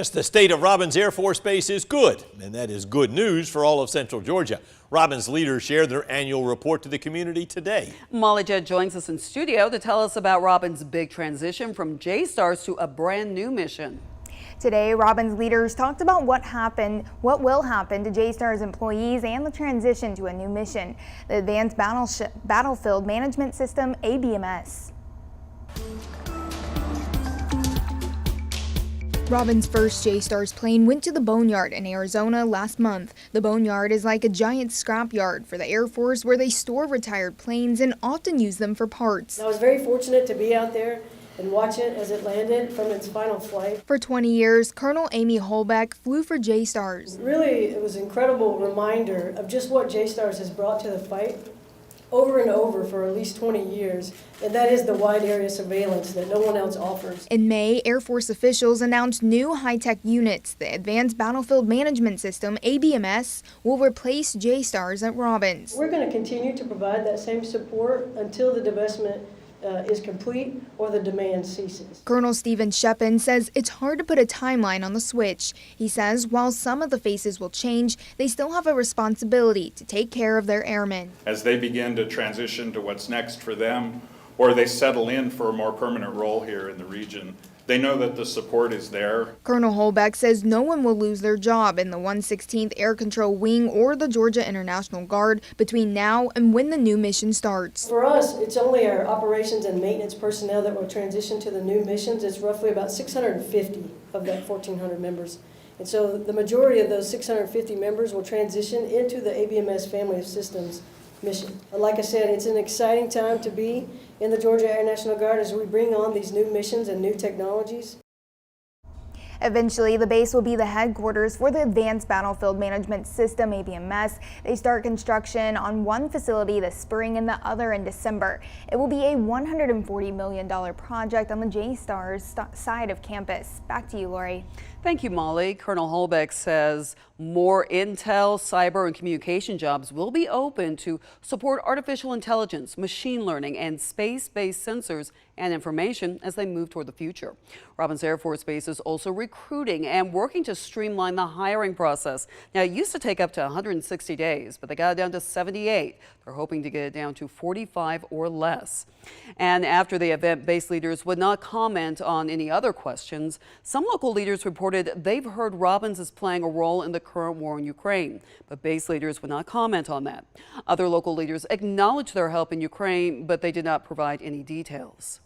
Yes, the state of Robins Air Force Base is good, and that is good news for all of Central Georgia. Robins leaders shared their annual report to the community today. Milledgeville joins us in studio to tell us about Robins' big transition from J-Stars to a brand new mission. Today, Robins leaders talked about what will happen to J-Stars employees and the transition to a new mission, the Advanced Battlefield Management System, ABMS. Robins' first J-Stars plane went to the Boneyard in Arizona last month. The Boneyard is like a giant scrapyard for the Air Force where they store retired planes and often use them for parts. I was very fortunate to be out there and watch it as it landed from its final flight. For 20 years, Colonel Amy Holbeck flew for J-Stars. Really, it was an incredible reminder of just what J-Stars has brought to the fight over and over for at least 20 years, and that is the wide area surveillance that no one else offers. In May, Air Force officials announced new high-tech units. The Advanced Battlefield Management System, ABMS, will replace J-Stars at Robins. We're going to continue to provide that same support until the divestment is complete or the demand ceases. Colonel Stephen Shepin says it's hard to put a timeline on the switch. He says while some of the faces will change, they still have a responsibility to take care of their airmen. As they begin to transition to what's next for them, or they settle in for a more permanent role here in the region, they know that the support is there. Colonel Holbeck says no one will lose their job in the 116th Air Control Wing or the Georgia International Guard between now and when the new mission starts. For us, it's only our operations and maintenance personnel that will transition to the new missions. It's roughly about 650 of that 1,400 members. And so the majority of those 650 members will transition into the ABMS family of systems mission. Like I said, it's an exciting time to be in the Georgia Air National Guard as we bring on these new missions and new technologies. Eventually, the base will be the headquarters for the Advanced Battlefield Management System, ABMS. They start construction on one facility this spring and the other in December. It will be a $140 million project on the J-Stars side of campus. Back to you, Lori. Thank you, Molly. Colonel Holbeck says more intel, cyber, and communication jobs will be open to support artificial intelligence, machine learning, and space-based sensors and information as they move toward the future. Robins Air Force Base is also recruiting and working to streamline the hiring process. Now, it used to take up to 160 days, but they got it down to 78. They're hoping to get it down to 45 or less. And after the event, base leaders would not comment on any other questions. Some local leaders reported they've heard Robins is playing a role in the current war in Ukraine, but base leaders would not comment on that. Other local leaders acknowledged their help in Ukraine, but they did not provide any details.